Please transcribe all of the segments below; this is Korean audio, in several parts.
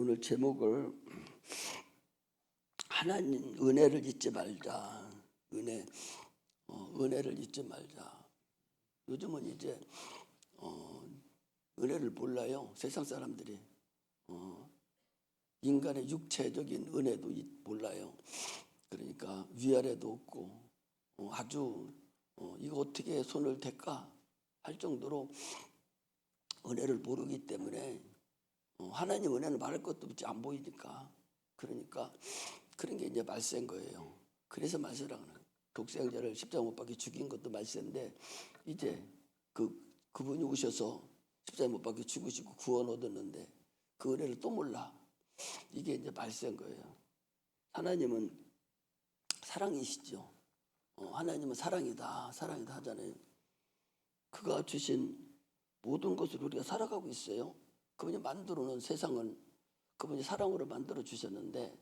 오늘 제목을 하나님 은혜를 잊지 말자. 은혜를 잊지 말자. 요즘은 이제 은혜를 몰라요. 세상 사람들이 인간의 육체적인 은혜도 몰라요. 그러니까 위아래도 없고 아주 이거 어떻게 손을 댈까 할 정도로 은혜를 모르기 때문에 하나님 은혜는 말할 것도 없지, 안 보이니까. 그러니까 그런 게 이제 말세인 거예요. 그래서 말세라는 거예요. 독생자를 십자가 못 박혀 죽인 것도 말세인데 이제 그분이 오셔서 십자가 못 박혀 죽으시고 구원 얻었는데 그 은혜를 또 몰라. 이게 이제 말세인 거예요. 하나님은 사랑이시죠. 하나님은 사랑이다 하잖아요. 그가 주신 모든 것을 우리가 살아가고 있어요. 그분이 만들어 놓은 세상은 그분이 사랑으로 만들어 주셨는데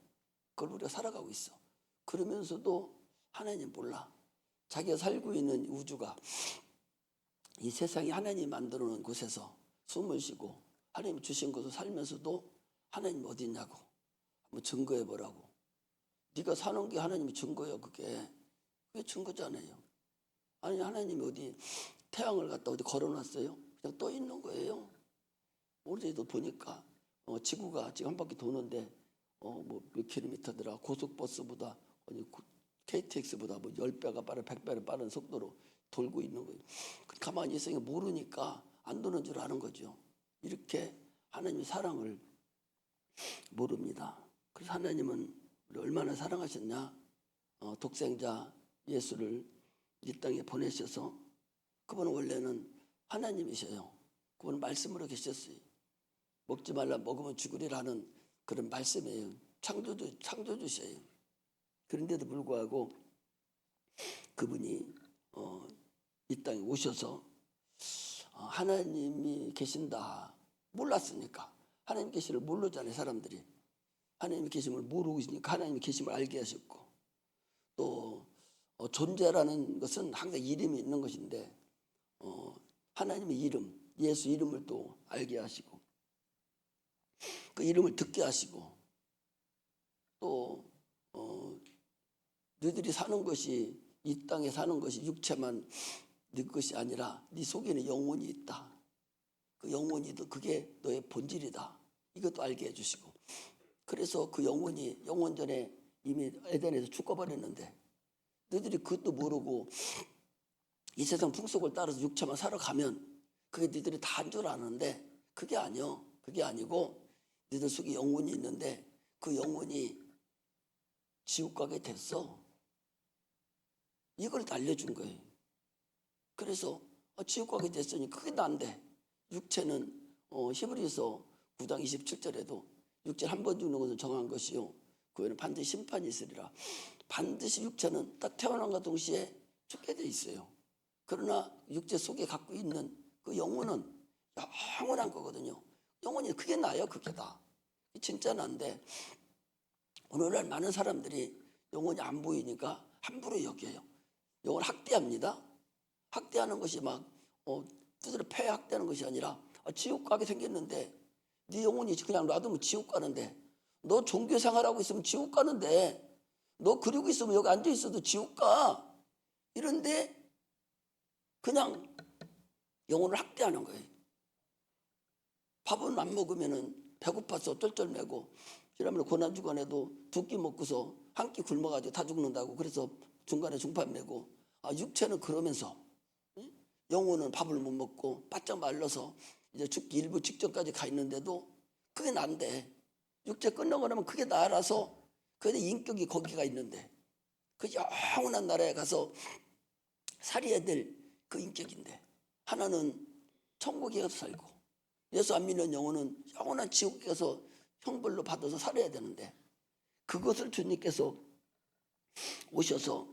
그걸 우리가 살아가고 있어. 그러면서도 하나님 몰라. 자기가 살고 있는 우주가 이 세상이 하나님이 만들어 놓은 곳에서 숨을 쉬고 하나님이 주신 것을 살면서도 하나님 어디 있냐고 한번 증거해 보라고. 네가 사는 게 하나님이 증거예요. 그게 증거잖아요. 아니, 하나님이 어디 태양을 갖다 어디 걸어놨어요? 그냥 떠 있는 거예요. 어제도 보니까 지구가 지금 한 바퀴 도는데 뭐 몇 킬로미터더라. 고속버스보다 KTX보다 뭐 10배가 빠른 100배가 빠른 속도로 돌고 있는 거예요. 가만히 있으니까 모르니까 안 도는 줄 아는 거죠. 이렇게 하나님의 사랑을 모릅니다. 그래서 하나님은 우리 얼마나 사랑하셨냐. 독생자 예수를 이 땅에 보내셔서 그분은 원래는 하나님이셔요. 그분은 말씀으로 계셨어요. 먹지 말라 먹으면 죽으리라는 그런 말씀이에요. 창조주셔요. 그런데도 불구하고 그분이 이 땅에 오셔서 하나님이 계신다 몰랐으니까. 하나님 계심을 모르잖아요. 사람들이 하나님이 계심을 모르고 있으니까 하나님이 계심을 알게 하셨고, 또 존재라는 것은 항상 이름이 있는 것인데 하나님의 이름, 예수 이름을 또 알게 하시고 그 이름을 듣게 하시고, 또 너희들이 사는 것이 이 땅에 사는 것이 육체만 네 것이 아니라 네 속에는 영혼이 있다. 그 영혼이 그게 너의 본질이다. 이것도 알게 해주시고, 그래서 그 영혼이 영원 전에 이미 에덴에서 죽어버렸는데 너희들이 그것도 모르고 이 세상 풍속을 따라서 육체만 살아가면 그게 너희들이 다 한 줄 아는데 그게 아니요. 그게 아니고 너희들 속에 영혼이 있는데 그 영혼이 지옥 가게 됐어. 이걸 알려준 거예요. 그래서 지옥 가게 됐으니 그게 난데, 육체는 히브리서 9장 27절에도 육체는 한 번 죽는 것을 정한 것이요 그 외에는 반드시 심판이 있으리라. 반드시 육체는 딱 태어난과 동시에 죽게 돼 있어요. 그러나 육체 속에 갖고 있는 그 영혼은 영원한 거거든요. 영혼이 그게 나요. 그게 다 진짜 난데 오늘날 많은 사람들이 영혼이 안 보이니까 함부로 여겨요. 영혼을 학대합니다. 학대하는 것이 막 뜻으로 폐학대하는 것이 아니라 지옥 가게 생겼는데 네 영혼이 그냥 놔두면 지옥 가는데, 너 종교 생활하고 있으면 지옥 가는데, 너 그러고 있으면 여기 앉아 있어도 지옥 가. 이런데 그냥 영혼을 학대하는 거예요. 밥은 안 먹으면은 배고파서 쩔쩔매고, 지난번에 고난주간에도 두 끼 먹고서 한 끼 굶어가지고 다 죽는다고 그래서 중간에 중판 매고, 육체는 그러면서 영혼은 밥을 못 먹고 바짝 말라서 이제 죽기 일부 직전까지 가 있는데도 그게 난데, 육체 끝나고 나면 그게 나라서 그게 인격이 거기가 있는데 그 영원한 나라에 가서 살아야 될 그 인격인데, 하나는 천국에 가서 살고 예수 안 믿는 영혼은 영원한 지옥에 가서 형벌로 받아서 살아야 되는데, 그것을 주님께서 오셔서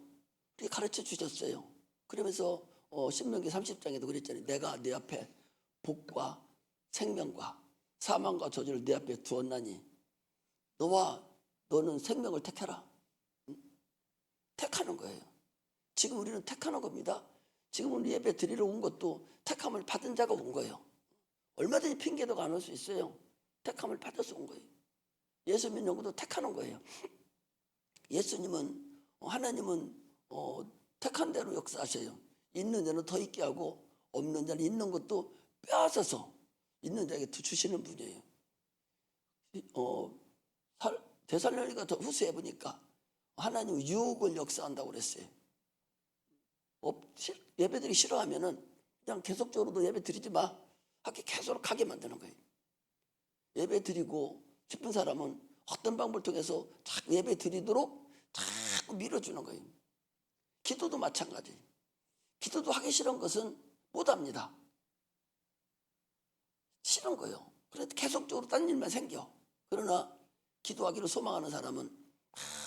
가르쳐 주셨어요. 그러면서 신명기 30장에도 그랬잖아요. 내가 네 앞에 복과 생명과 사망과 저주를 네 앞에 두었나니 너는 생명을 택해라. 택하는 거예요. 지금 우리는 택하는 겁니다. 지금 우리 예배 드리러 온 것도 택함을 받은 자가 온 거예요. 얼마든지 핑계도 안 올 수 있어요. 택함을 받아서 온 거예요. 예수 믿는 것도 택하는 거예요. 예수님은 하나님은 택한 대로 역사하셔요. 있는 자는 더 있게 하고 없는 자는 있는 것도 빼앗아서 있는 자에게 주시는 분이에요. 데살로니가 더 후서에 보니까 하나님은 유혹을 역사한다고 그랬어요. 예배드리기 싫어하면은 그냥 계속적으로도 예배 드리지 마. 하게 계속 가게 만드는 거예요. 예배 드리고 싶은 사람은 어떤 방법을 통해서 자꾸 예배 드리도록 자꾸 밀어주는 거예요. 기도도 마찬가지. 기도도 하기 싫은 것은 못합니다. 싫은 거예요. 그래도 계속적으로 딴 일만 생겨. 그러나 기도하기를 소망하는 사람은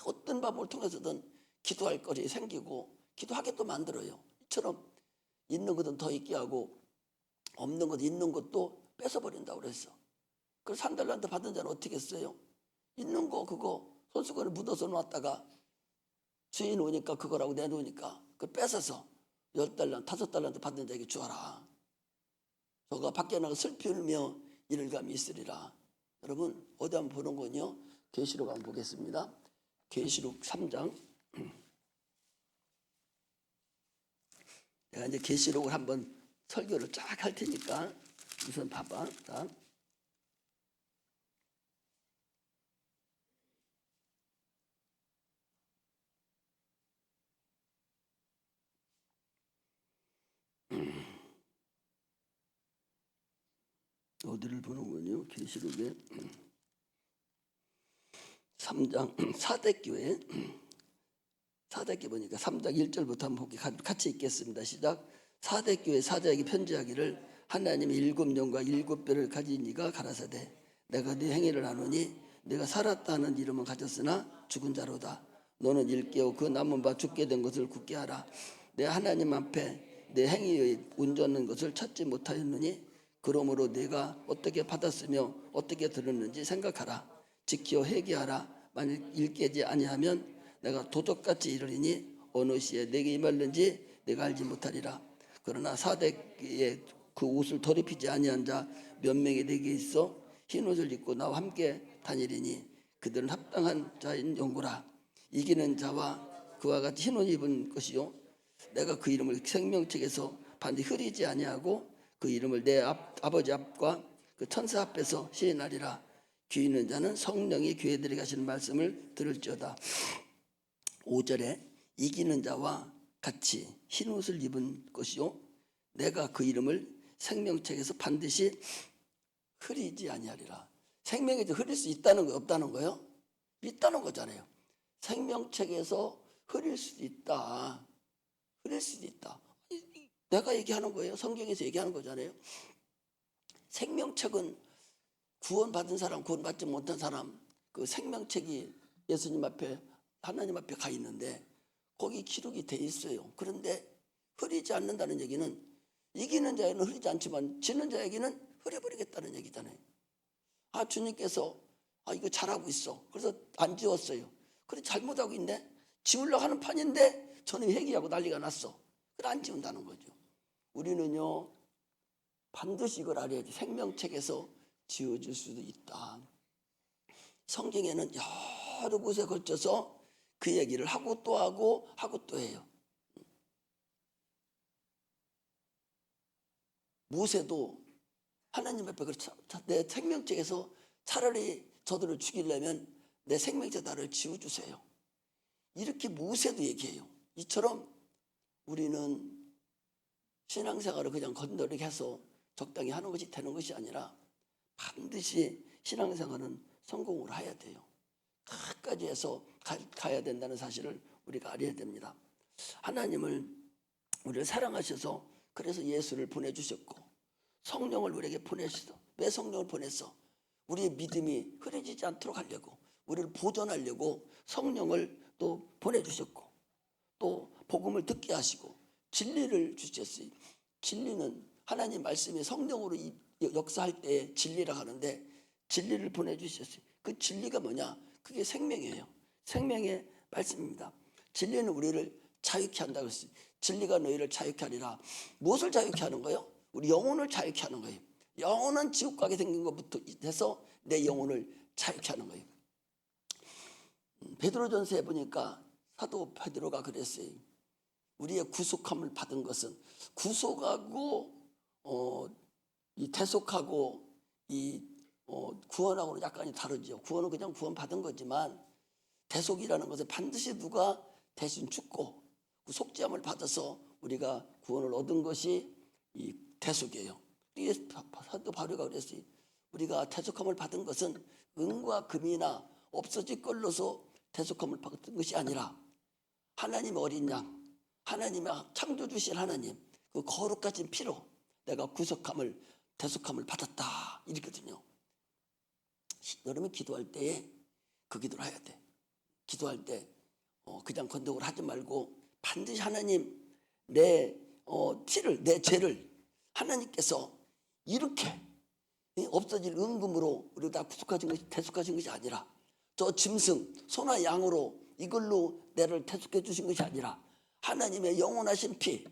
어떤 방법을 통해서든 기도할 거리 생기고 기도하게 또 만들어요. 이처럼 있는 것은 더 있게 하고 없는 것 있는 것도 뺏어버린다고 그랬어. 그래서 3달란트 받은 자는 어떻게 했어요? 있는 거 그거 손수건에 묻어서 놨다가 주인 오니까 그거라고 내놓으니까 그걸 뺏어서 10달란트 5달란트 받은 자에게 주어라. 저가 밖에 나가 슬피 울며 이를 감이 있으리라. 여러분 어디 한번 보는 거요? 계시록 한번 보겠습니다. 계시록 3장. 내가 이제 계시록을 한번 설교를 쫙 할 테니까 우선 봐봐. 자. 어디를 보는군요. 계시록에 3장 사대교회 보니까 3장 1절부터 한번 같이 읽겠습니다. 시작. 사대교회 사자에게 편지하기를 하나님의 7영과 7뼈를 가진 이가 가라사대 내가 네 행위를 아노니 네가 살았다는 이름은 가졌으나 죽은 자로다. 너는 일깨워 그 남은 바 죽게 된 것을 굳게 하라. 내 하나님 앞에 내 행위의 온전한 것을 찾지 못하였느니 그러므로 네가 어떻게 받았으며 어떻게 들었는지 생각하라. 지켜 회개하라. 만일 일깨지 아니하면 내가 도적같이 이르리니 어느 시에 내게 임할는지 내가 알지 못하리라. 그러나 사대에 그 옷을 덜 입히지 아니한 자 몇 명이 내게 있어 흰 옷을 입고 나와 함께 다니리니 그들은 합당한 자인 영구라. 이기는 자와 그와 같이 흰 옷 입은 것이요 내가 그 이름을 생명책에서 반드시 흐리지 아니하고 그 이름을 내 아버지 앞과 그 천사 앞에서 시인하리라. 귀 있는 자는 성령이 교회들에게 하시는 말씀을 들을지어다. 5절에 이기는 자와 같이 흰 옷을 입은 것이요 내가 그 이름을 생명책에서 반드시 흐리지 아니하리라. 생명에서 흐릴 수 있다는 거 없다는 거요? 있다는 거잖아요. 생명책에서 흐릴 수도 있다. 흐릴 수도 있다. 내가 얘기하는 거예요. 성경에서 얘기하는 거잖아요. 생명책은 구원받은 사람, 구원받지 못한 사람 그 생명책이 예수님 앞에 하나님 앞에 가 있는데 거기 기록이 돼 있어요. 그런데 흐리지 않는다는 얘기는 이기는 자에는 흐리지 않지만 지는 자에게는 흐려버리겠다는 얘기잖아요. 아 주님께서 이거 잘하고 있어. 그래서 안 지웠어요. 그래 잘못하고 있네. 지우려고 하는 판인데 저는 회개하고 난리가 났어. 그래 안 지운다는 거죠. 우리는요 반드시 이걸 알아야지. 생명책에서 지워질 수도 있다. 성경에는 여러 곳에 걸쳐서 그 얘기를 하고 또 하고 또 해요. 모세도 하나님 앞에 내 생명책에서 차라리 저들을 죽이려면 내 생명책 나를 지워주세요. 이렇게 모세도 얘기해요. 이처럼 우리는 신앙생활을 그냥 건너리게 해서 적당히 하는 것이 되는 것이 아니라 반드시 신앙생활은 성공을 해야 돼요. 끝까지 해서 가야 된다는 사실을 우리가 알아야 됩니다. 하나님을 우리를 사랑하셔서 그래서 예수를 보내주셨고 성령을 우리에게 보내셨어. 왜 성령을 보냈어? 우리의 믿음이 흐려지지 않도록 하려고 우리를 보존하려고 성령을 또 보내주셨고 또 복음을 듣게 하시고 진리를 주셨어요. 진리는 하나님 말씀이 성령으로 역사할 때 진리라고 하는데 진리를 보내주셨어요. 그 진리가 뭐냐? 그게 생명이에요. 생명의 말씀입니다. 진리는 우리를 자유케 한다고 했어요. 진리가 너희를 자유케 하리라. 무엇을 자유케 하는 거예요? 우리 영혼을 자유케 하는 거예요. 영혼은 지옥 가게 생긴 것부터 해서 내 영혼을 자유케 하는 거예요. 베드로전서에 보니까 사도 베드로가 그랬어요. 우리의 구속함을 받은 것은 구속하고 이 대속하고 이 구원하고는 약간이 다르죠. 구원은 그냥 구원 받은 거지만 대속이라는 것은 반드시 누가 대신 죽고 그 속죄함을 받아서 우리가 구원을 얻은 것이 이 대속이에요. 이게 사도 바울가 그랬어요. 우리가 대속함을 받은 것은 은과 금이나 없어질 걸로서 대속함을 받은 것이 아니라 하나님의 어린 양, 하나님의 창조주신 하나님 그 거룩하신 피로 내가 구속함을 대속함을 받았다 이랬거든요. 여러분 기도할 때에 그 기도를 해야 돼. 기도할 때 그냥 건덕을 하지 말고 반드시 하나님 내 피를 내 죄를 하나님께서 이렇게 없어질 은금으로 우리 다 구속하신 것이 대속하신 것이 아니라 저 짐승 소나 양으로 이걸로 내를 대속해 주신 것이 아니라 하나님의 영원하신 피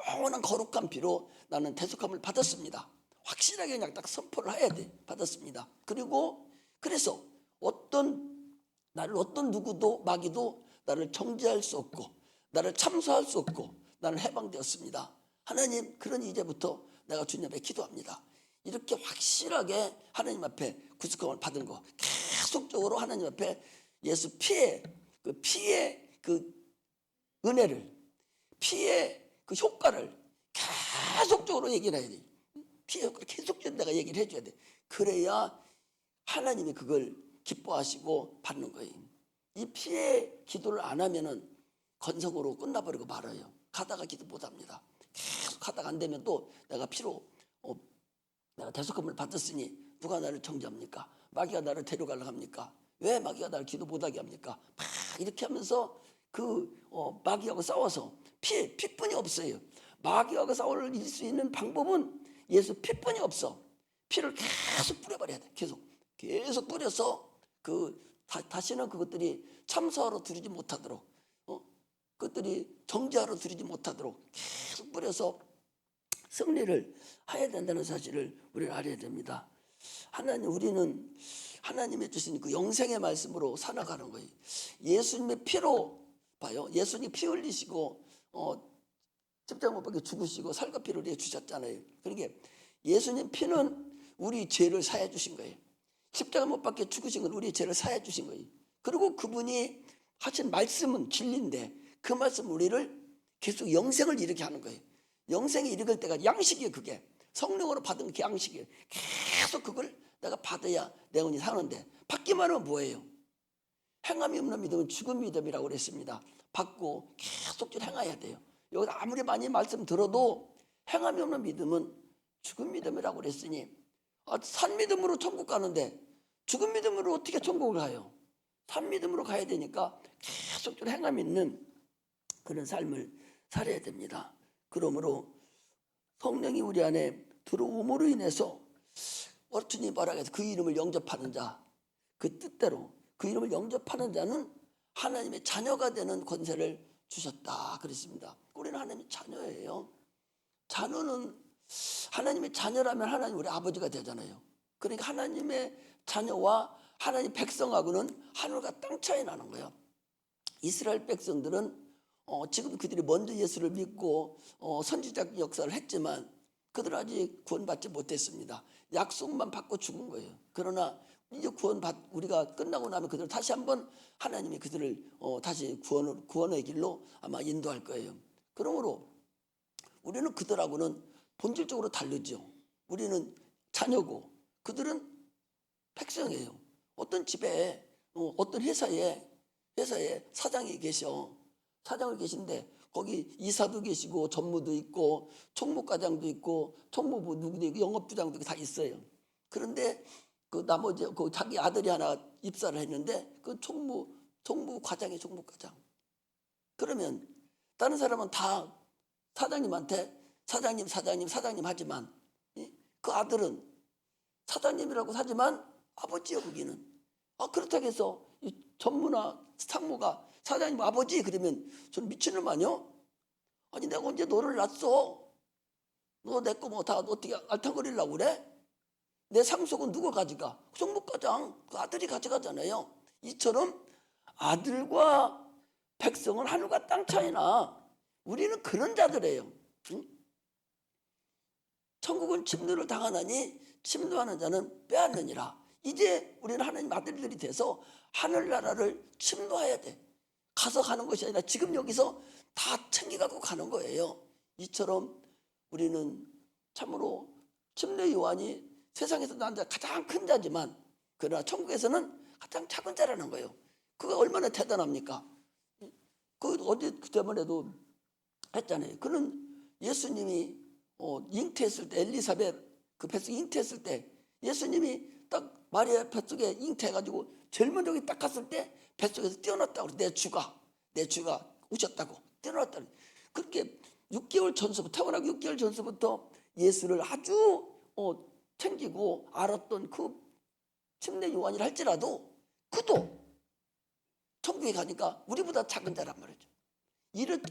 영원한 거룩한 피로 나는 대속함을 받았습니다. 확실하게 그냥 딱 선포를 해야 돼. 받았습니다. 그리고 그래서 나를 어떤 누구도 마귀도 나를 정죄할 수 없고 나를 참소할 수 없고 나는 해방되었습니다. 하나님 그러니 이제부터 내가 주님 앞에 기도합니다. 이렇게 확실하게 하나님 앞에 구속함을 받은 거 계속적으로 하나님 앞에 예수 피의 그 은혜를 피의 그 효과를 계속적으로 얘기를 해야 돼. 피의 효과를 계속적으로 내가 얘기를 해줘야 돼. 그래야 하나님이 그걸 기뻐하시고 받는 거예요. 이 피의 기도를 안 하면은 건성으로 끝나버리고 말아요. 가다가 기도 못합니다. 계속 하다가 안 되면 또 내가 피로 내가 대속함을 받았으니 누가 나를 정죄합니까? 마귀가 나를 데려가려고 합니까? 왜 마귀가 나를 기도 못하게 합니까? 막 이렇게 하면서 마귀하고 싸워서 피뿐이 없어요. 마귀하고 싸울 수 있는 방법은 예수 피뿐이 없어. 피를 계속 뿌려버려야 돼. 계속 뿌려서 다시는 그것들이 참소하러 들이지 못하도록 그것들이 정죄하러 들이지 못하도록 계속 뿌려서 승리를 해야 된다는 사실을 우리는 알아야 됩니다. 우리는 하나님이 주신 그 영생의 말씀으로 살아가는 거예요. 예수님의 피로 봐요. 예수님 피 흘리시고 십자가 못 박혀 죽으시고 살과 피를 우리에게 주셨잖아요. 그러니까 예수님 피는 우리 죄를 사해 주신 거예요. 십자가 못 박혀 죽으신 건 우리 죄를 사해 주신 거예요. 그리고 그분이 하신 말씀은 진리인데 그 말씀 우리를 계속 영생을 이르게 하는 거예요. 영생이 이르게 때가 양식이에요. 그게 성령으로 받은 그 양식이에요. 계속 그걸 내가 받아야 내 영혼이 사는데 받기만 하면 뭐예요? 행함이 없는 믿음은 죽은 믿음이라고 그랬습니다. 받고 계속 행해야 돼요. 여기서 아무리 많이 말씀 들어도 행함이 없는 믿음은 죽은 믿음이라고 그랬으니 산 믿음으로 천국 가는데 죽은 믿음으로 어떻게 천국을 가요? 산 믿음으로 가야 되니까 계속 행함 있는 그런 삶을 살아야 됩니다. 그러므로 성령이 우리 안에 들어옴으로 인해서 주님 말하겠어. 그 이름을 영접하는 자, 그 뜻대로 그 이름을 영접하는 자는 하나님의 자녀가 되는 권세를 주셨다 그랬습니다. 우리는 하나님의 자녀예요. 자녀는 하나님의 자녀라면 하나님 우리 아버지가 되잖아요. 그러니까 하나님의 자녀와 하나님 백성하고는 하늘과 땅 차이 나는 거예요. 이스라엘 백성들은 지금 그들이 먼저 예수를 믿고 선지자 역사를 했지만 그들은 아직 구원받지 못했습니다. 약속만 받고 죽은 거예요. 그러나 이제 우리가 끝나고 나면 그들을 다시 한번 하나님이 그들을 다시 구원의 길로 아마 인도할 거예요. 그러므로 우리는 그들하고는 본질적으로 다르죠. 우리는 자녀고 그들은 백성이에요. 어떤 집에 어떤 회사에 사장이 계셔. 사장을 계신데 거기 이사도 계시고 전무도 있고 총무과장도 있고 총무부 누구도 있고 영업부장도 다 있어요. 그런데 그 나머지 자기 아들이 하나 입사를 했는데 그 총무과장이 총무과장. 그러면 다른 사람은 다 사장님한테 사장님 하지만 그 아들은 사장님이라고 하지만 아버지요 거기는. 그렇다고 해서 이 전무나 상무가 사장님 아버지 그러면 저는 미친놈 아니요? 아니 내가 언제 너를 낳았어? 너 내 거 뭐 다 어떻게 알탕거리려고 그래? 내 상속은 누가 가져가? 총무과장 그 아들이 가져가잖아요. 이처럼 아들과 백성은 하늘과 땅 차이나. 우리는 그런 자들이에요. 응? 천국은 침노를 당하나니 침노하는 자는 빼앗느니라. 이제 우리는 하나님 아들들이 돼서 하늘나라를 침노해야 돼. 가서 가는 것이 아니라 지금 여기서 다 챙겨가고 가는 거예요. 이처럼 우리는 참으로 침례 요한이 세상에서 난 자 가장 큰 자지만 그러나 천국에서는 가장 작은 자라는 거예요. 그가 얼마나 대단합니까? 그 어디 그때만해도 했잖아요. 그는 예수님이 잉태했을 때, 엘리사벳 그 뱃속에 잉태했을 때 예수님이 딱 마리아 뱃속에 잉태해가지고 제일 먼저 딱 갔을 때 뱃속에서 뛰어났다고. 내 주가 오셨다고 뛰어났다고. 그렇게 6개월 전서부터, 태어나고 6개월 전서부터 예수를 아주 챙기고 알았던 그 침례 요한이라 할지라도 그도 천국에 가니까 우리보다 작은 자란 말이죠.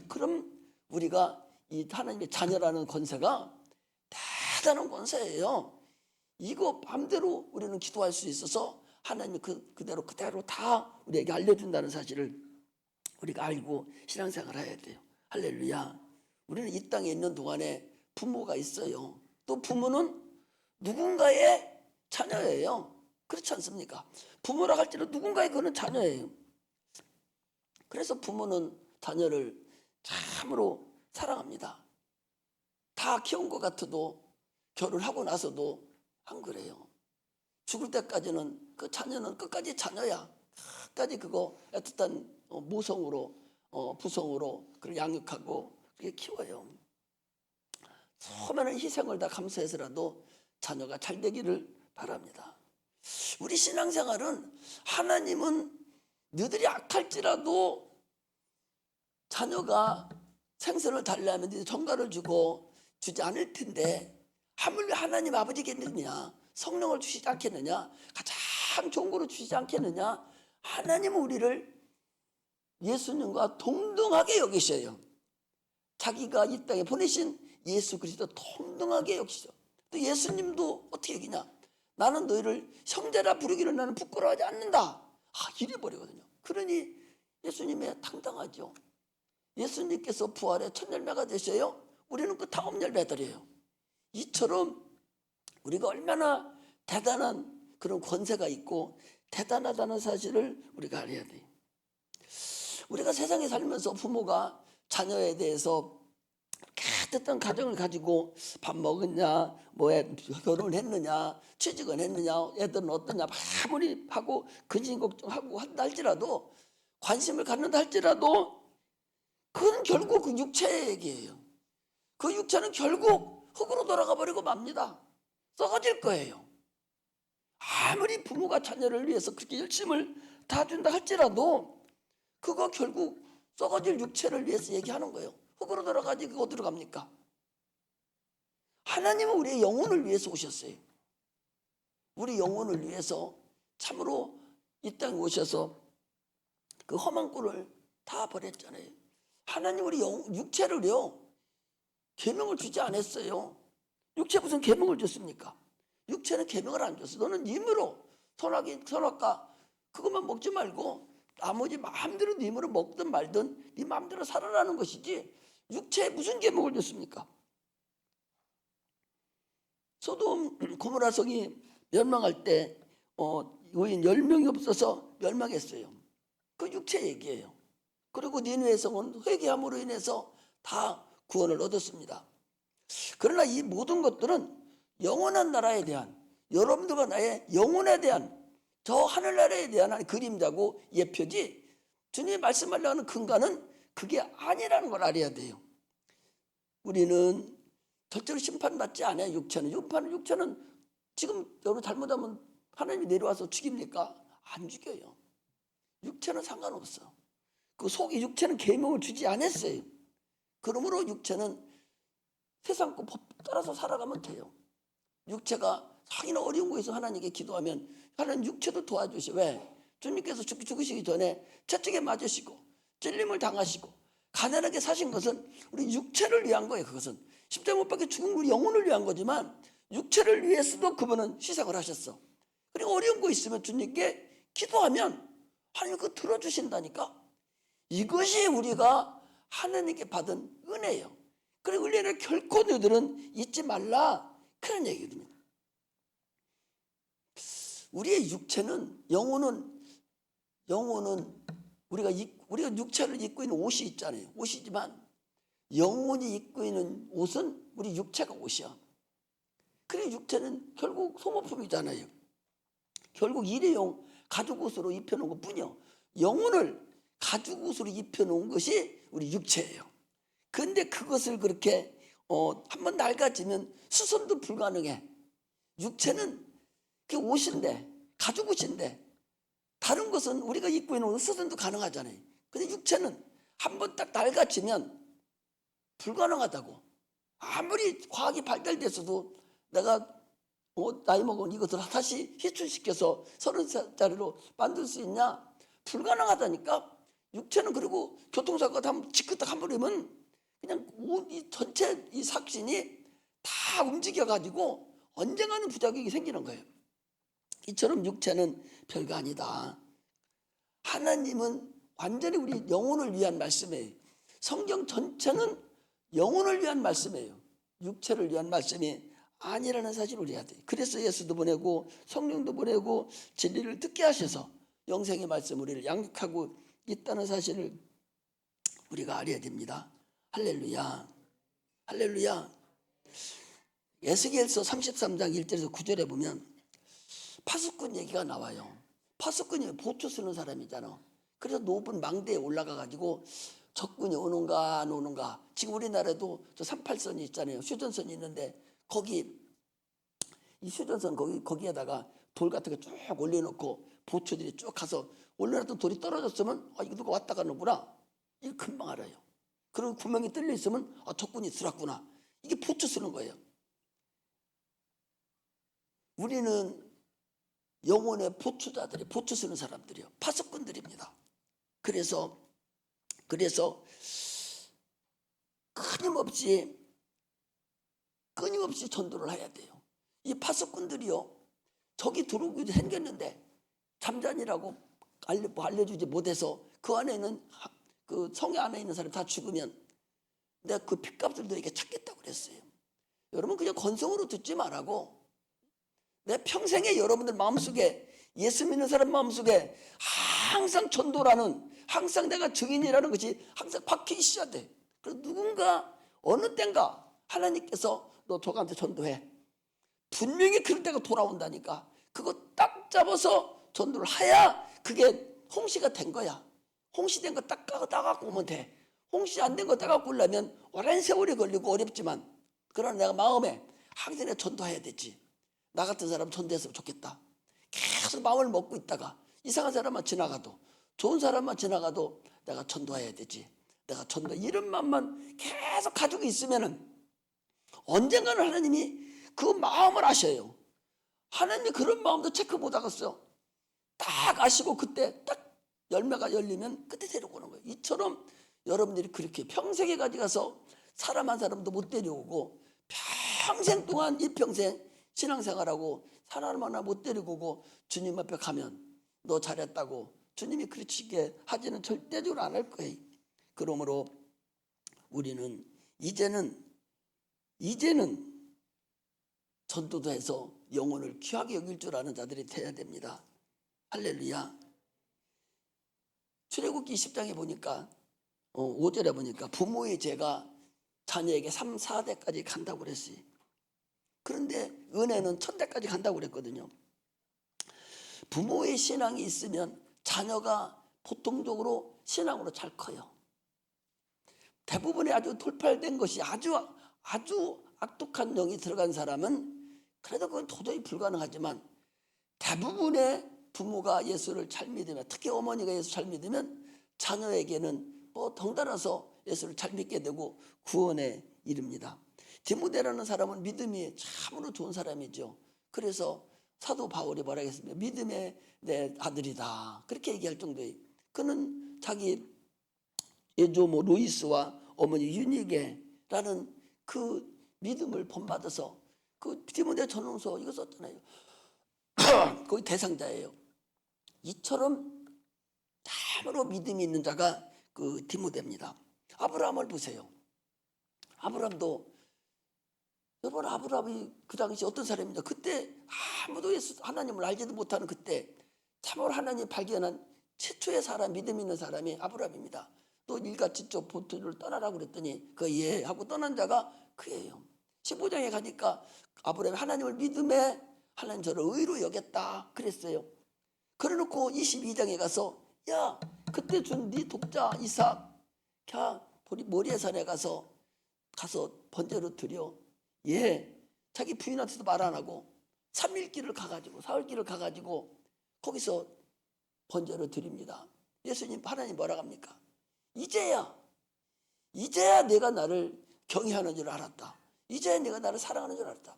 그럼 우리가 이 하나님의 자녀라는 권세가 대단한 권세예요. 이거 마음대로 우리는 기도할 수 있어서 하나님이 그대로 다 우리에게 알려준다는 사실을 우리가 알고 신앙생활을 해야 돼요. 할렐루야. 우리는 이 땅에 있는 동안에 부모가 있어요. 또 부모는 누군가의 자녀예요. 그렇지 않습니까? 부모라 할지라도 누군가의 그는 자녀예요. 그래서 부모는 자녀를 참으로 사랑합니다. 다 키운 것 같아도 결혼하고 나서도 안 그래요. 죽을 때까지는 그 자녀는 끝까지 자녀야. 끝까지 그거 애틋한 모성으로 부성으로 그걸 양육하고 그렇게 키워요. 수많은 희생을 다 감수해서라도 자녀가 잘 되기를 바랍니다. 우리 신앙생활은 하나님은 너희들이 악할지라도 자녀가 생선을 달라면 정가를 주지 않을 텐데 하물며 하나님 아버지겠느냐, 성령을 주시지 않겠느냐, 가장 좋은 거로 주시지 않겠느냐. 하나님은 우리를 예수님과 동등하게 여기셔요. 자기가 이 땅에 보내신 예수 그리스도 동등하게 여기셔. 또 예수님도 어떻게 여기냐, 나는 너희를 형제라 부르기를 나는 부끄러워하지 않는다. 이래 버리거든요. 그러니 예수님의 당당하죠. 예수님께서 부활의 첫 열매가 되셔요. 우리는 그 다음 열매들이에요. 이처럼 우리가 얼마나 대단한 그런 권세가 있고 대단하다는 사실을 우리가 알아야 돼요. 우리가 세상에 살면서 부모가 자녀에 대해서 깨끗한 가정을 가지고 밥 먹었냐, 결혼을 했느냐, 취직을 했느냐, 애들은 어떠냐 아무리 하고 근심 걱정하고 한다 할지라도, 관심을 갖는다 할지라도 그건 결국 그 육체의 얘기예요. 그 육체는 결국 흙으로 돌아가 버리고 맙니다. 썩어질 거예요. 아무리 부모가 자녀를 위해서 그렇게 열심을 다준다 할지라도 그거 결국 썩어질 육체를 위해서 얘기하는 거예요. 흙으로 돌아가지 그거 어디로 갑니까? 하나님은 우리의 영혼을 위해서 오셨어요. 우리 영혼을 위해서 참으로 이 땅에 오셔서 그 험한 꼴을 다 버렸잖아요. 하나님 우리 육체를요 계명을 주지 않았어요. 육체 무슨 계명을 줬습니까? 육체는 계명을 안 줬어. 너는 힘으로 선악과 그것만 먹지 말고 나머지 마음대로 네 힘으로 먹든 말든 네 마음대로 살아라는 것이지 육체에 무슨 계명을 줬습니까? 소돔 고모라 성이 멸망할 때 의인 10명이 없어서 멸망했어요. 그 육체 얘기예요. 그리고 니느웨 성은 회개함으로 인해서 다 구원을 얻었습니다. 그러나 이 모든 것들은 영원한 나라에 대한, 여러분들과 나의 영혼에 대한, 저 하늘나라에 대한 그림자고 예표지 주님이 말씀하려고 하는 근간은 그게 아니라는 걸 알아야 돼요. 우리는 절대로 심판받지 않아요. 육체는 지금 여러분 잘못하면 하나님이 내려와서 죽입니까? 안 죽여요. 육체는 상관없어. 그 속이 육체는 계명을 주지 않았어요. 그러므로 육체는 세상 법 따라서 살아가면 돼요. 육체가 상이나 어려운 거에서 하나님께 기도하면 하나님 육체도 도와주시. 왜? 주님께서 죽으시기 전에 채찍에 맞으시고 찔림을 당하시고 가난하게 사신 것은 우리 육체를 위한 거예요. 그것은 십자가 못 박혀 죽은 우리 영혼을 위한 거지만 육체를 위해서도 그분은 희생을 하셨어. 그리고 어려운 거 있으면 주님께 기도하면 하나님 그거 들어주신다니까. 이것이 우리가 하나님께 받은 은혜예요. 그리고 은혜를 결코 너희들은 잊지 말라, 그런 얘기입니다. 우리의 육체는, 영혼은 우리가 육체를 입고 있는 옷이 있잖아요. 옷이지만 영혼이 입고 있는 옷은 우리 육체가 옷이야. 그래 육체는 결국 소모품이잖아요. 결국 일회용 가죽옷으로 입혀놓은 것 뿐이요. 영혼을 가죽옷으로 입혀놓은 것이 우리 육체예요. 그런데 그것을 그렇게 한번 낡아지면 수선도 불가능해. 육체는 그 옷인데, 가죽옷인데, 다른 것은 우리가 입고 있는 옷은 수선도 가능하잖아요. 근데 육체는 한번 딱 낡아지면 불가능하다고. 아무리 과학이 발달됐어도 내가 나이 먹은 이것을 다시 희출시켜서 30살짜리로 만들 수 있냐? 불가능하다니까. 육체는 그리고 교통사고가 지긋딱 한 번 이면 그냥 이 전체 이 삭신이 다 움직여가지고 언젠가는 부작용이 생기는 거예요. 이처럼 육체는 별거 아니다. 하나님은 완전히 우리 영혼을 위한 말씀이에요. 성경 전체는 영혼을 위한 말씀이에요. 육체를 위한 말씀이 아니라는 사실을 우리가 돼요. 그래서 예수도 보내고 성령도 보내고 진리를 듣게 하셔서 영생의 말씀 우리를 양육하고 있다는 사실을 우리가 알아야 됩니다. 할렐루야, 할렐루야. 에스겔서 33장 1절에서 9절에 보면 파수꾼 얘기가 나와요. 파수꾼이 보초 쓰는 사람이잖아. 그래서 높은 망대에 올라가가지고 적군이 오는가 안 오는가. 지금 우리나라에도 저 38선이 있잖아요. 휴전선이 있는데 거기 이 휴전선 거기에다가 돌 같은 거 쭉 올려놓고 보초들이 쭉 가서 올려놨던 돌이 떨어졌으면 이거 누가 왔다 가는구나. 이거 금방 알아요. 그리고 구멍이 뚫려 있으면 적군이 들어왔구나. 이게 보초 쓰는 거예요. 우리는 영혼의 보초자들이, 보초 쓰는 사람들이요. 파수꾼들입니다. 그래서 끊임없이 전도를 해야 돼요. 이 파수꾼들이요, 저기 들어오기도 생겼는데 잠잠이라고 알려주지 못해서 그 안에 있는 그 성에 안에 있는 사람이 다 죽으면 내가 그 핏값을 너에게 찾겠다고 그랬어요. 여러분 그냥 건성으로 듣지 말라고. 내 평생에 여러분들 마음속에, 예수 믿는 사람 마음속에 항상 전도라는, 항상 내가 증인이라는 것이 항상 박혀 있어야 돼. 그래서 누군가 어느 땐가 하나님께서 너 저한테 전도해. 분명히 그럴 때가 돌아온다니까. 그거 딱 잡아서 전도를 해야 그게 홍시가 된 거야. 홍시 된 거 딱 따갖고 오면 돼. 홍시 안 된 거 따갖고 오려면 오랜 세월이 걸리고 어렵지만, 그러나 내가 마음에 항상 내가 전도해야 되지. 나 같은 사람 전도했으면 좋겠다. 계속 마음을 먹고 있다가 이상한 사람만 지나가도, 좋은 사람만 지나가도 내가 전도해야 되지. 내가 전도, 이런 마음만 계속 가지고 있으면은 언젠가는 하나님이 그 마음을 아셔요. 하나님이 그런 마음도 체크 못 하겠어요. 딱 아시고 그때 딱 열매가 열리면 그때 데리고 오는 거예요. 이처럼 여러분들이 그렇게 평생에 가져가서 사람 한 사람도 못 데려오고, 평생 동안 일평생 신앙생활하고 사람 하나 못 데리고 오고 주님 앞에 가면 너 잘했다고 주님이 그렇게 하지는 절대적으로 안 할 거예요. 그러므로 우리는 이제는 전도도 해서 영혼을 귀하게 여길 줄 아는 자들이 돼야 됩니다. 할렐루야. 출애굽기 20장에 보니까 5절에 보니까 부모의 죄가 자녀에게 3, 4대까지 간다고 그랬어요. 그런데 은혜는 1000대까지 간다고 그랬거든요. 부모의 신앙이 있으면 자녀가 보통적으로 신앙으로 잘 커요. 대부분의 아주 돌팔된 것이 아주 악독한 영이 들어간 사람은 그래도 그건 도저히 불가능하지만, 대부분의 부모가 예수를 잘 믿으면, 특히 어머니가 예수 잘 믿으면 자녀에게는 덩달아서 예수를 잘 믿게 되고 구원에 이릅니다. 디모데라는 사람은 믿음이 참으로 좋은 사람이죠. 그래서 사도 바울이 뭐라 했습니까? 믿음의 내 아들이다, 그렇게 얘기할 정도예요. 그는 자기 예조모 루이스와 어머니 유니게라는 그 믿음을 본받아서 그 디모데 전후서 이거 썼잖아요. 거기 대상자예요. 이처럼 참으로 믿음이 있는 자가 그 디모데입니다. 아브라함을 보세요. 아브라함도, 여러분, 아브라함이 그 당시 어떤 사람입니다. 그때 아무도 하나님을 알지도 못하는 그때 참으로 하나님 발견한 최초의 사람, 믿음 있는 사람이 아브라함입니다. 또 일가지쪽 보트를 떠나라고 그랬더니 그 예 하고 떠난 자가 그예요. 15장에 가니까 아브라함이 하나님을 믿음에 하나님 저를 의로 여겼다 그랬어요. 그래놓고 22장에 가서 야, 그때 준 네 독자 이삭 모리아 산에 가서 번제로 드려. 예, 자기 부인한테도 말 안 하고 3일 길을 가가지고 사흘 길을 가가지고 거기서 번제로 드립니다. 예수님, 하나님 뭐라 합니까? 이제야 내가 나를 경외하는 줄 알았다. 이제야 내가 나를 사랑하는 줄 알았다.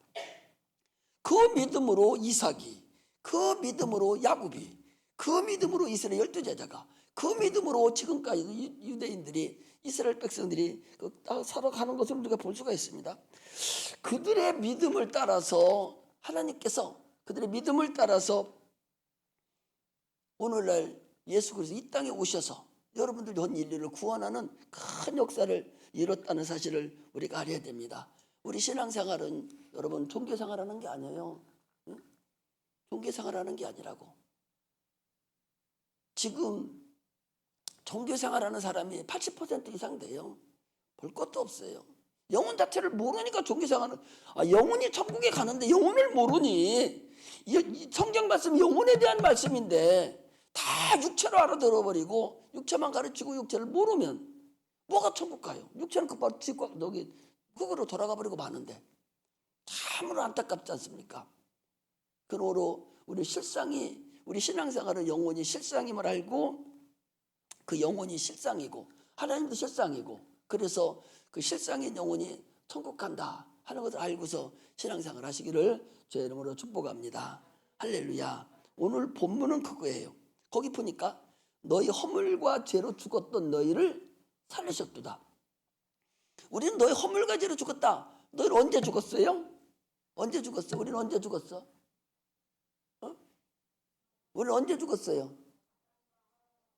그 믿음으로 이삭이, 그 믿음으로 야곱이, 그 믿음으로 이스라엘 12제자가, 그 믿음으로 지금까지 유대인들이, 이스라엘 백성들이 살아가는 것을 우리가 볼 수가 있습니다. 그들의 믿음을 따라서 하나님께서, 그들의 믿음을 따라서 오늘날 예수 그리스도 이 땅에 오셔서 여러분들 전 인류를 구원하는 큰 역사를 이뤘다는 사실을 우리가 알아야 됩니다. 우리 신앙생활은 여러분 종교생활하는 게 아니에요. 응? 종교생활하는 게 아니라고. 지금 종교생활하는 사람이 80% 이상 돼요. 볼 것도 없어요. 영혼 자체를 모르니까 종교생활은, 영혼이 천국에 가는데 영혼을 모르니, 이 성경 말씀이 영혼에 대한 말씀인데 다 육체로 알아들어버리고 육체만 가르치고 육체를 모르면 뭐가 천국 가요? 육체는 그바로 여기 흙으로 돌아가 버리고 마는데 참으로 안타깝지 않습니까? 그러므로 우리 신앙생활은 영혼이 실상임을 알고 그 영혼이 실상이고 하나님도 실상이고 그래서 그 실상인 영혼이 천국 간다 하는 것을 알고서 신앙생활 하시기를 주의 이름으로 축복합니다. 할렐루야. 오늘 본문은 그거예요. 거기 보니까 너희 허물과 죄로 죽었던 너희를 살리셨도다. 우리는 너희 허물과 죄로 죽었다. 너희는 언제 죽었어요? 언제 죽었어? 우리는 언제 죽었어? 우리는 언제 죽었어요?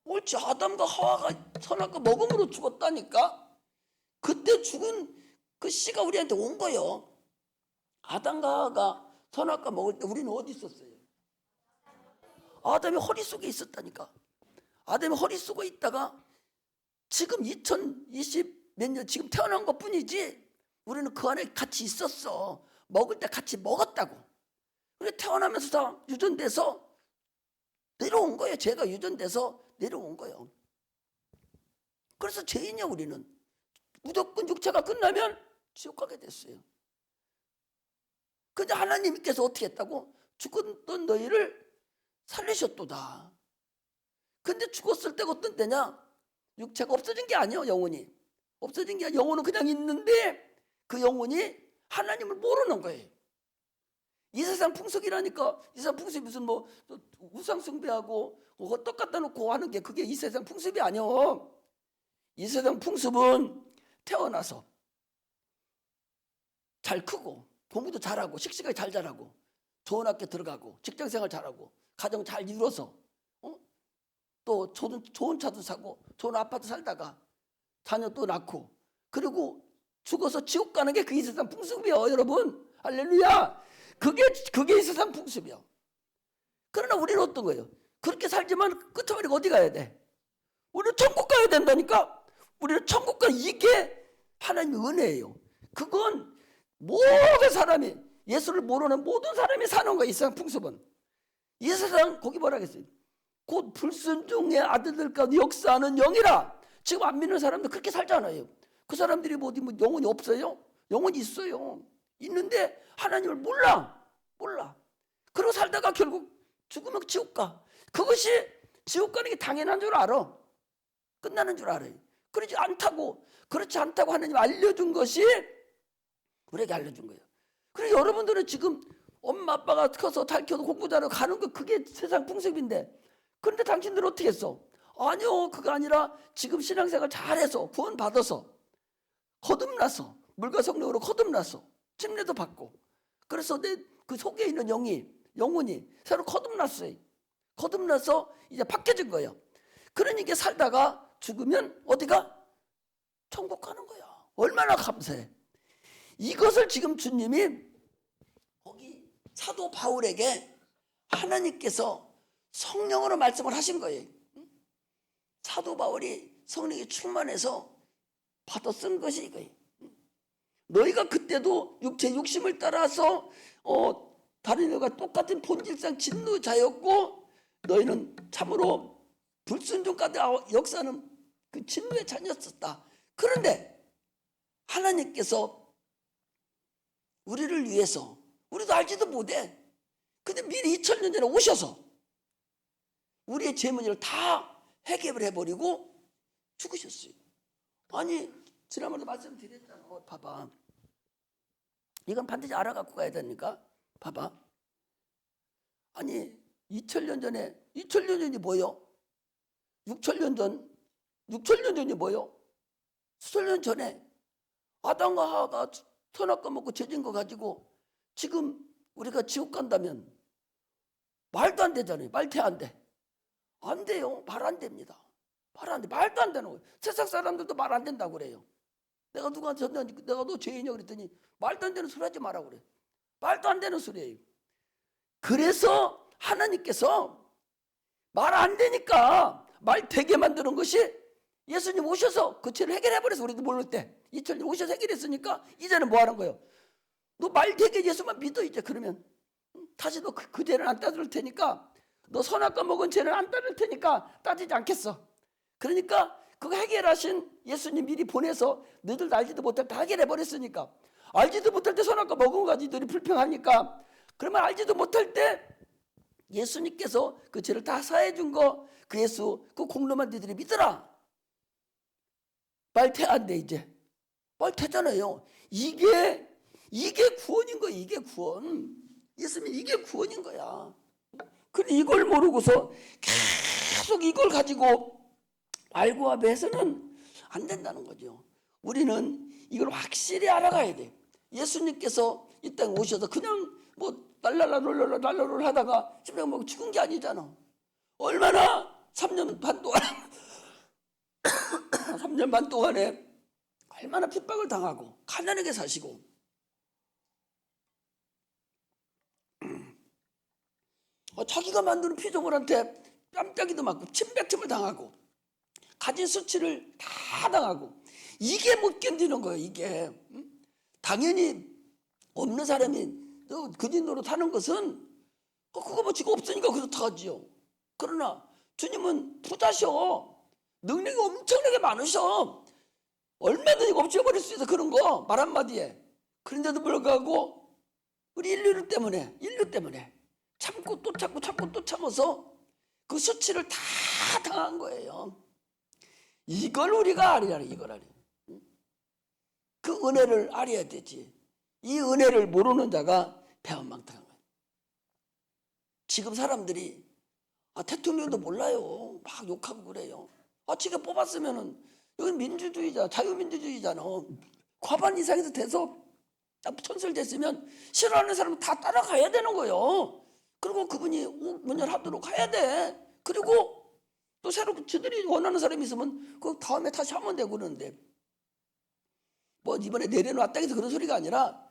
옳지. 아담과 하와가 선악과 먹음으로 죽었다니까. 그때 죽은 그 씨가 우리한테 온 거예요. 아담과 하와가 선악과 먹을 때 우리는 어디 있었어요? 아담이 허리 속에 있었다니까. 아담이 허리 속에 있다가 지금 2020 몇 년 지금 태어난 것 뿐이지 우리는 그 안에 같이 있었어. 먹을 때 같이 먹었다고. 우리 태어나면서 다 유전돼서 내려온 거예요. 죄가 유전돼서 내려온 거예요. 그래서 죄인이야. 우리는 무조건 육체가 끝나면 지옥 가게 됐어요. 근데 하나님께서 어떻게 했다고? 죽었던 너희를 살리셨도다. 근데 죽었을 때가 어떤 때냐? 육체가 없어진 게 아니에요. 영혼이 없어진 게 아니라 영혼은 그냥 있는데 그 영혼이 하나님을 모르는 거예요. 이 세상 풍습이라니까. 이 세상 풍습이 무슨 뭐 우상 숭배하고 떡 갖다 놓고 하는 게 그게 이 세상 풍습이 아니에요. 이 세상 풍습은 태어나서 잘 크고 공부도 잘하고 식식하게 잘 자라고 좋은 학교 들어가고 직장생활 잘하고 가정 잘 이루어서 또 좋은 차도 사고 좋은 아파트 살다가 자녀 또 낳고 그리고 죽어서 지옥 가는 게 그 이 세상 풍습이에요. 여러분 할렐루야. 그게 이 세상 풍습이에요. 그러나 우리는 어떤 거예요? 그렇게 살지만 끝어버리고 어디 가야 돼? 우리는 천국 가야 된다니까. 우리는 천국 가. 이게 하나님의 은혜예요. 그건 모든 사람이 예수를 모르는 모든 사람이 사는 거예요. 이 세상 풍습은. 이 세상 거기 뭐라 그랬어요? 곧 불순종의 아들들 가운데 역사하는 영이라. 지금 안 믿는 사람들 그렇게 살잖아요. 그 사람들이 뭐 영혼이 없어요? 영혼이 있어요. 있는데 하나님을 몰라. 그러고 살다가 결국 죽으면 지옥 가. 그것이 지옥 가는 게 당연한 줄 알아. 끝나는 줄 알아요. 그렇지 않다고 하나님 알려준 것이 우리에게 알려준 거예요. 그래서 여러분들은 지금 엄마 아빠가 커서 달켜도 공부 잘하고 가는 거 그게 세상 풍습인데 그런데 당신들은 어떻게 했어? 아니요. 그거 아니라 지금 신앙생활 잘해서 구원 받아서 거듭나서 물과 성령으로 거듭나서 침례도 받고 그래서 내 그 속에 있는 영혼이 새로 거듭났어요. 거듭나서 이제 바뀌어진 거예요. 그러니까 살다가 죽으면 어디가? 천국 가는 거야. 얼마나 감사해. 이것을 지금 주님이 거기 사도 바울에게 하나님께서 성령으로 말씀을 하신 거예요. 사도 바울이 성령이 충만해서 받아 쓴 것이 이거예요. 너희가 그때도 제 욕심을 따라서 다른 이들과 똑같은 본질상 진노자였고 너희는 참으로 불순종까지 역사하는 그 진노의 자녀였었다. 그런데 하나님께서 우리를 위해서 우리도 알지도 못해. 근데 미리 2000년 전에 오셔서 우리의 죄 문제를 다 해결을 해버리고 죽으셨어요. 아니 지난번에 말씀드렸잖아. 봐봐. 이건 반드시 알아갖고 가야 되니까 봐봐. 아니 2000년 전이 뭐요? 6천년 전이 뭐요? 수천년 전에 아담과 하와가 선악과 먹고 죄진 거 가지고 지금 우리가 지옥 간다면 말도 안 되잖아요. 말대 안 돼. 안 돼요. 말 안 됩니다. 말 안 돼. 말도 안 되는 거예요. 세상 사람들도 말 안 된다고 그래요. 내가 누구한테 전화하니까 내가 너 죄인이야 그랬더니 말도 안 되는 소리 하지 마라 그래. 말도 안 되는 소리예요. 그래서 하나님께서 말 안 되니까 말 되게 만드는 것이 예수님 오셔서 그 죄를 해결해버려서 우리도 모를 때 2000년 오셔서 해결했으니까 이제는 뭐 하는 거예요? 너 말 되게 예수만 믿어 이제. 그러면 다시 너 그 죄를 안 따질 테니까 너 선악과 먹은 죄를 안 따질 테니까 따지지 않겠어. 그러니까 그거 해결하신 예수님 미리 보내서 너희들도 알지도 못할 때 해결해버렸으니까 알지도 못할 때 선악과 먹은 거 가지고 너희 불평하니까 그러면 알지도 못할 때 예수님께서 그 죄를 다 사해 준 거 그 예수 그 공로만 너희들이 믿어라. 말 태 안 돼 이제. 말 태잖아요. 이게 구원인 거야. 이게 구원. 예수님 이게 구원인 거야. 그래 이걸 모르고서 계속 이걸 가지고 알고 해서는 안 된다는 거죠. 우리는 이걸 확실히 알아가야 돼. 예수님께서 이 땅에 오셔서 그냥 뭐 날라라 하다가 십자가 먹고 죽은 게 아니잖아. 얼마나 3년 반 동안 3년 반 동안에 얼마나 핍박을 당하고 가난하게 사시고 자기가 만드는 피조물한테 뺨따기도 맞고 침뱉음을 당하고 가진 수치를 다 당하고 이게 못 견디는 거예요. 이게 당연히 없는 사람이 그짓 노릇하는 것은 그거 뭐 지가 없으니까 그렇다 하지요. 그러나 주님은 부자셔. 능력이 엄청나게 많으셔. 얼마든지 없애버릴 수 있어. 그런 거 말 한마디에. 그런데도 불구하고 우리 인류 때문에 참고 또 참고 또 참아서 그 수치를 다 당한 거예요. 이걸 우리가 알아야 해. 이걸 알아야 해. 그 은혜를 알아야 되지. 이 은혜를 모르는 자가 배은망덕한 거예요. 지금 사람들이 대통령도 몰라요. 막 욕하고 그래요. 지가 뽑았으면은 여기 민주주의자, 자유민주주의잖아. 과반 이상에서 돼서 천설됐으면 싫어하는 사람은 다 따라가야 되는 거예요. 그리고 그분이 운영하도록 해야 돼. 그리고 또 새로 저들이 원하는 사람이 있으면 그 다음에 다시 하면 되고 그러는데 뭐 이번에 내려놨다 해서 그런 소리가 아니라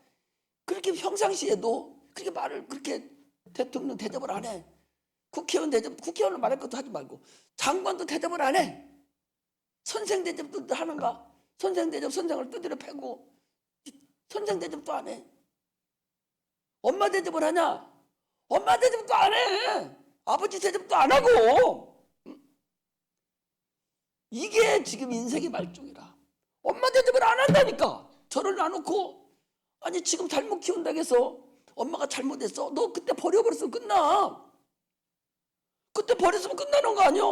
그렇게 평상시에도 그렇게 말을 그렇게 대통령 대접을 안 해. 국회의원 대접, 국회의원을 말할 것도 하지 말고 장관도 대접을 안 해. 선생 대접도 하는가? 선생 대접 선생을 두드려 패고 선생 대접도 안 해. 엄마 대접을 하냐? 엄마 대접도 안 해. 아버지 대접도 안 하고. 이게 지금 인생의 말종이라. 엄마 대접을 안 한다니까. 저를 놔놓고 아니 지금 잘못 키운다고 해서 엄마가 잘못했어. 너 그때 버려버렸으면 끝나. 그때 버렸으면 끝나는 거 아니야?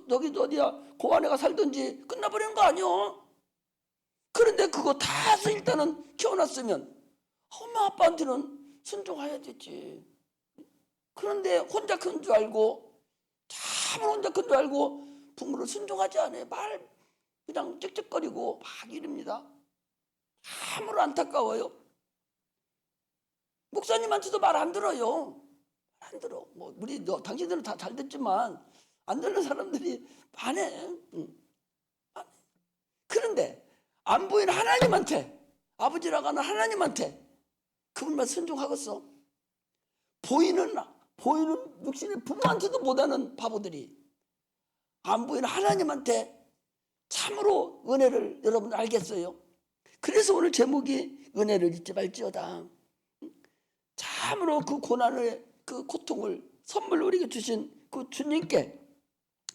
여기 어디야? 고아내가 살든지 끝나버리는 거 아니야? 그런데 그거 다 해서 일단은 키워놨으면 엄마 아빠한테는 순종해야 되지. 그런데 혼자 큰 줄 알고 참으로 혼자 큰 줄 알고 부모를 순종하지 않아요. 말 그냥 짹짹거리고 막 이럽니다. 참으로 안타까워요. 목사님한테도 말 안 들어요. 안 들어. 뭐 우리 당신들은 다 잘 됐지만 안 되는 사람들이 많아. 그런데 안 보이는 하나님한테, 아버지라고 하는 하나님한테 그분만 순종하겠어? 보이는 육신의 부모한테도 못하는 바보들이 안 보이는 하나님한테 참으로 은혜를 여러분 알겠어요? 그래서 오늘 제목이 은혜를 잊지 말지어다. 참으로 그 고난을, 그 고통을 선물로 우리에게 주신 그 주님께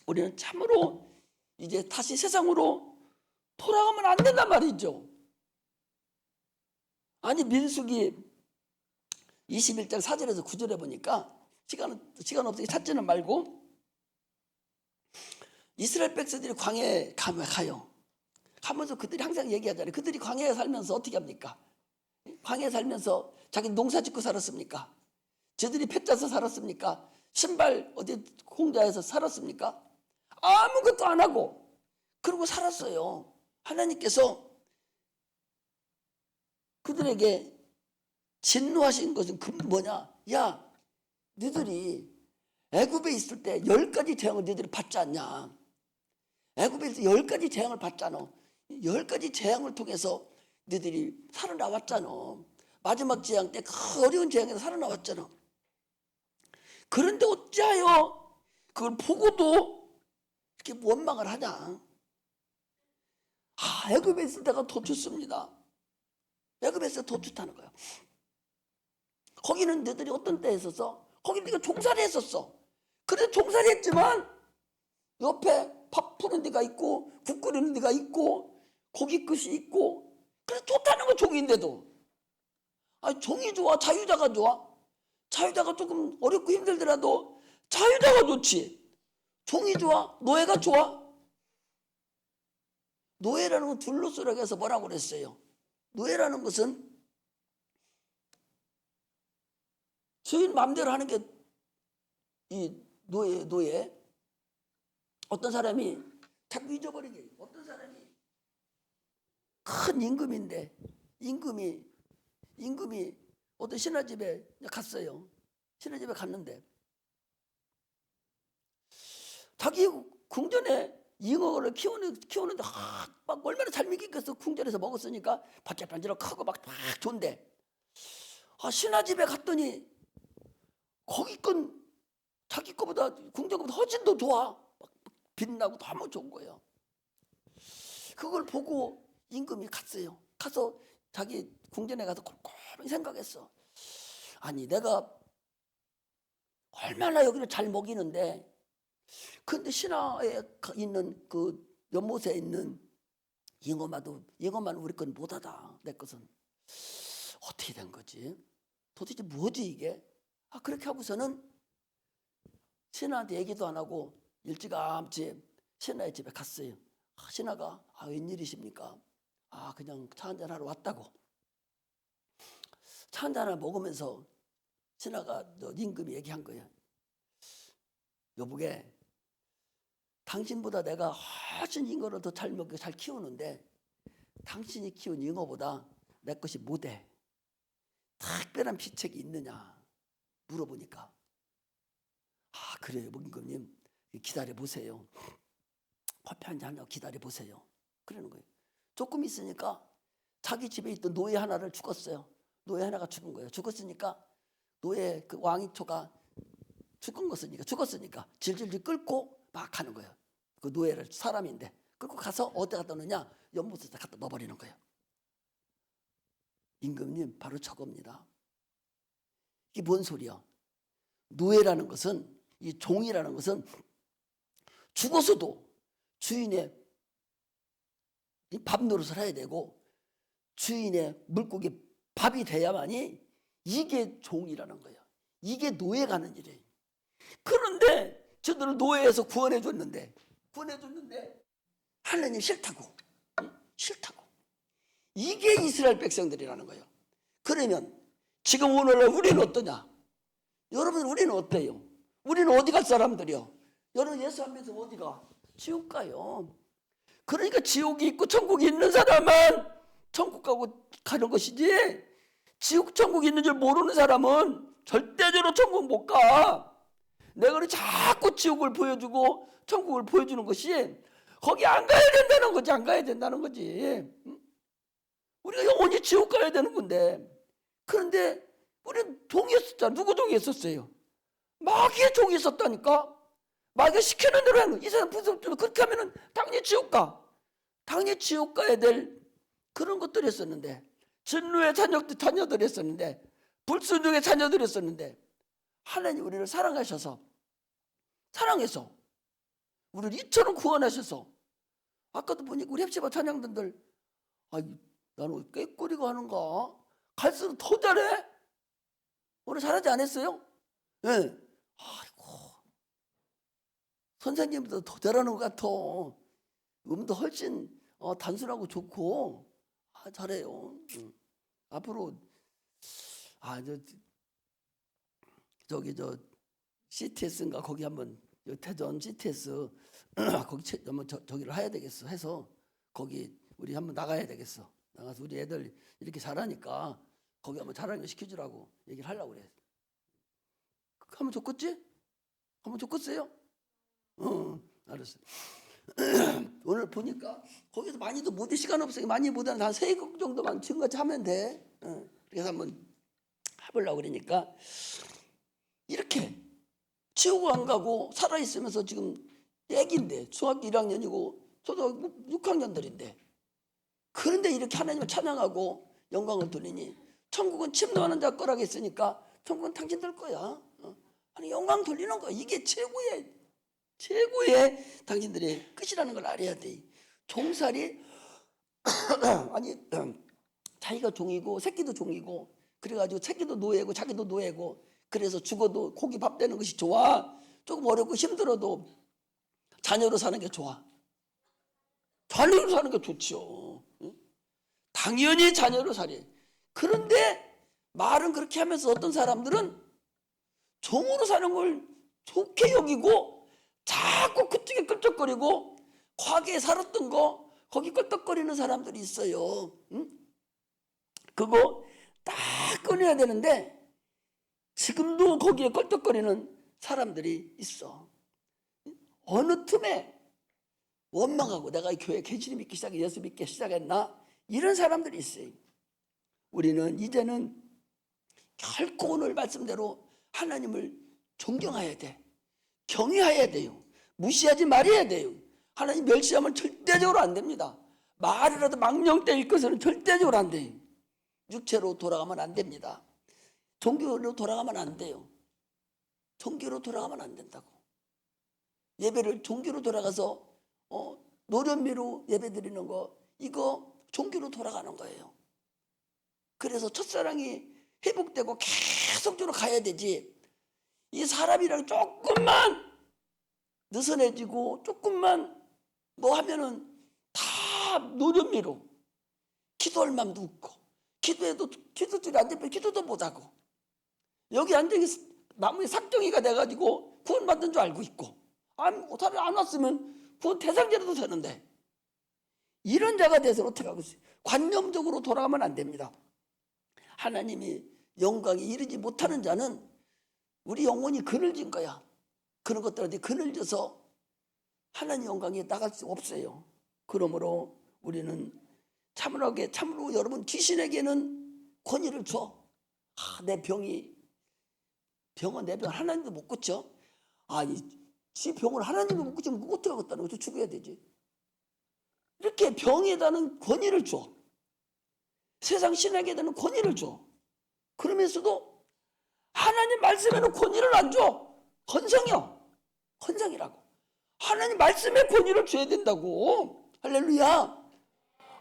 우리는 참으로 이제 다시 세상으로 돌아가면 안 된단 말이죠. 아니, 민수기 21장 4절에서 9절에 보니까 시간 없으니 찾지는 말고 이스라엘 백성들이 광야에 가요. 가면서 그들이 항상 얘기하잖아요. 그들이 광야에 살면서 어떻게 합니까? 광야에 살면서 자기 농사 짓고 살았습니까? 저들이 팻 짜서 살았습니까? 신발 어디 공자에서 살았습니까? 아무것도 안 하고 그러고 살았어요. 하나님께서 그들에게 진노하신 것은 그 뭐냐? 야, 너희들이 애굽에 있을 때 10가지 재앙을 너희들이 받지 않냐? 애굽에 있을 때 10가지 재앙을 받잖아. 10가지 재앙을 통해서 너희들이 살아나왔잖아. 마지막 재앙 때 그 어려운 재앙에서 살아나왔잖아. 그런데 어찌하여 그걸 보고도 이렇게 원망을 하냐? 애굽에 있을 때가 더 좋습니다. 애굽에 있을 때 더 좋다는 거예요. 거기는 너희들이 어떤 때에 있었어? 거기 네가 종살이 했었어. 그래서 종살이 했지만 옆에 밥 푸는 데가 있고 국 끓이는 데가 있고 고기 끝이 있고 그래서 좋다는 거. 종인데도 종이 좋아? 자유자가 좋아? 자유자가 조금 어렵고 힘들더라도 자유자가 좋지. 종이 좋아? 노예가 좋아? 노예라는 건 둘로쓰라고 해서 뭐라고 그랬어요? 노예라는 것은 주인 마음대로 하는 게 이 노예. 어떤 사람이 자꾸 잊어버리게, 어떤 사람이 큰 임금인데 임금이 어떤 신하집에 갔어요. 신하집에 갔는데 자기 궁전에 잉어를 키우는데 막 얼마나 잘 먹겠어. 궁전에서 먹었으니까 반짝반짝 크고 막 좋은데 신하집에 갔더니 거기 건 자기 거보다 궁전 거보다 훨씬 더 좋아. 막 빛나고 너무 좋은 거예요. 그걸 보고 임금이 갔어요. 가서 자기 궁전에 가서 곰곰이 생각했어. 아니, 내가 얼마나 여기를 잘 먹이는데 근데 신하에 있는 그 연못에 있는 잉어만 우리 건 못하다. 내 것은 어떻게 된 거지? 도대체 뭐지 이게? 그렇게 하고서는 신하한테 얘기도 안 하고 일찌감치 신하의 집에 갔어요. 신하가 웬일이십니까? 그냥 차 한잔 하러 왔다고. 차 한잔을 먹으면서 신하가 임금이 얘기한 거예요. 여보게, 당신보다 내가 훨씬 잉어를 더 잘 먹고 잘 키우는데 당신이 키운 잉어보다 내 것이 못해. 특별한 비책이 있느냐 물어보니까 그래요 임금님, 기다려보세요. 커피 한잔 하냐고 기다려보세요. 그러는 거예요. 조금 있으니까 자기 집에 있던 노예 하나를 죽었어요. 노예 하나가 죽은 거예요. 죽었으니까 노예 그 왕이초가 죽었으니까 질질질 끓고 막 가는 거예요. 그 노예를 사람인데 끌고 가서 어디 갖다 놓냐? 연못에 갖다 넣어버리는 거예요. 임금님, 바로 저겁니다. 이게 뭔 소리야? 노예라는 것은, 이 종이라는 것은 죽어서도 주인의 밥 노릇을 해야 되고 주인의 물고기 밥이 돼야만이 이게 종이라는 거예요. 이게 노예가 하는 일이에요. 그런데 저들을 노예에서 구원해 줬는데 하나님 싫다고. 이게 이스라엘 백성들이라는 거예요. 그러면 지금 오늘날 우리는 어떠냐? 여러분, 우리는 어때요? 우리는 어디 갈 사람들이요? 여러분, 예수 안 믿어서 어디 가? 지옥 가요. 그러니까 지옥이 있고 천국이 있는 사람은 천국 가는 것이지, 지옥 천국이 있는 줄 모르는 사람은 절대적으로 천국 못 가. 내가 자꾸 지옥을 보여주고 천국을 보여주는 것이 거기 안 가야 된다는 거지. 안 가야 된다는 거지. 우리가 영원히 지옥 가야 되는 건데. 그런데 우리는 종이 있었잖아. 누구 종이 있었어요? 마귀의 종이 있었다니까. 마귀가 시키는 대로 하는 거야. 이 사람 불성적으로 그렇게 하면은 당연히 지옥 가. 당연히 지옥 가야 될 그런 것들이 있었는데, 진노의 자녀들이 있었는데, 불순종의 자녀들이 있었는데, 하나님 우리를 사랑하셔서 우리를 이처럼 구원하셔서, 아까도 보니까 우리 헵시바 찬양단들, 나는 꾀꼬리가 하는가? 갈수록 더 잘해? 오늘 잘하지 않았어요? 예. 네. 아이고, 선생님도 더 잘하는 것 같아. 음도 훨씬 단순하고 좋고, 잘해요. 앞으로 저 CTS인가 거기 한번 대전 CTS 거기 한번 저기를 해야 되겠어. 해서 거기 우리 한번 나가야 되겠어. 나가서 우리 애들 이렇게 잘하니까 거기 한번 잘하는 거 시켜주라고 얘기를 하려고 그래. 하면 좋겠지? 하면 좋겠어요? 알았어. 오늘 보니까 거기서 많이도 못해. 시간 없어요. 많이 못하는 한 3곡 정도만 지금같이 하면 돼. 그래서 한번 해보려고 그러니까, 이렇게 지옥 안 가고 살아있으면서 지금 애기인데, 중학교 1학년이고 초등학교 6학년들인데, 그런데 이렇게 하나님을 찬양하고 영광을 돌리니, 천국은 침노하는 자 거라고 했으니까 천국은 당신들 거야. 아니, 영광 돌리는 거, 이게 최고의 당신들의 끝이라는 걸 알아야 돼. 종살이 아니, 자기가 종이고 새끼도 종이고, 그래가지고 새끼도 노예고 자기도 노예고, 그래서 죽어도 고기 밥 되는 것이 좋아. 조금 어렵고 힘들어도 자녀로 사는 게 좋아. 자녀로 사는 게 좋죠. 당연히 자녀로 살이. 그런데 말은 그렇게 하면서 어떤 사람들은 종으로 사는 걸 좋게 여기고 자꾸 그쪽에 끌적거리고, 과거에 살았던 거 거기 끌떡거리는 사람들이 있어요. 그거 딱 꺼내야 되는데 지금도 거기에 끌떡거리는 사람들이 있어. 어느 틈에 원망하고 내가 이 교회 개신이 믿기 시작해, 예수 믿기 시작했나, 이런 사람들이 있어요. 우리는 이제는 결코 오늘 말씀대로 하나님을 존경해야 돼. 경외해야 돼요. 무시하지 말아야 돼요. 하나님 멸시하면 절대적으로 안 됩니다. 말이라도 망령되일 것은 절대적으로 안 돼요. 육체로 돌아가면 안 됩니다. 종교로 돌아가면 안 돼요. 종교로 돌아가면 안 된다고. 예배를 종교로 돌아가서 노련미로 예배 드리는 거, 이거 종교로 돌아가는 거예요. 그래서 첫사랑이 회복되고 계속적으로 가야 되지, 이 사람이랑 조금만 느슨해지고 조금만 뭐 하면은 다 노련미로 기도할 마음도 없고, 기도해도 기도줄이 안 잡혀 기도도 못하고, 여기 앉아있는 나무에 삭정이가 돼가지고 구원받은 줄 알고 있고, 안 왔으면 구원 대상자라도 되는데, 이런 자가 돼서 어떻게 하고 있어요? 관념적으로 돌아가면 안 됩니다. 하나님이 영광에 이르지 못하는 자는 우리 영혼이 그늘진 거야. 그런 것들한테 그늘져서 하나님 영광에 나갈 수 없어요. 그러므로 우리는 참으로 여러분, 귀신에게는 권위를 줘. 내 병은 내 병 하나님도 못 고쳐. 지 병을 하나님도 못 고치면 어떻게 하겠다는 거죠? 죽어야 되지. 이렇게 병에다는 권위를 줘. 세상 신에게는 권위를 줘. 그러면서도 하나님 말씀에는 권위를 안 줘. 헌성이라고. 하나님 말씀에 권위를 줘야 된다고. 할렐루야.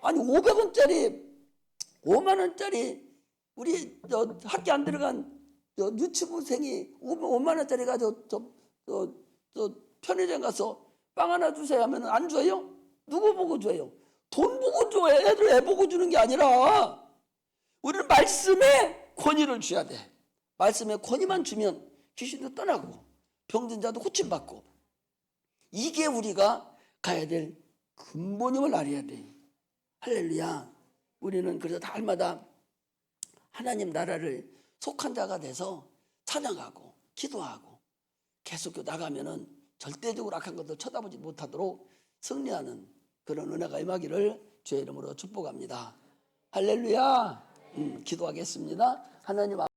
아니, 500원짜리 5만원짜리 우리 학교 안 들어간 유치부생이 5만원짜리가 편의점 가서 빵 하나 주세요 하면 안 줘요? 누구 보고 줘요? 돈 보고 줘. 애 보고 주는 게 아니라 우리는 말씀에 권위를 줘야 돼. 말씀에 권위만 주면 귀신도 떠나고 병든 자도 고침받고, 이게 우리가 가야 될 근본임을 알아야 돼. 할렐루야. 우리는 그래서 날마다 하나님 나라를 속한 자가 돼서 찬양하고 기도하고 계속 나가면은 절대적으로 악한 것들 쳐다보지 못하도록 승리하는 그런 은혜가 임하기를 주의 이름으로 축복합니다. 할렐루야. 기도하겠습니다. 하나님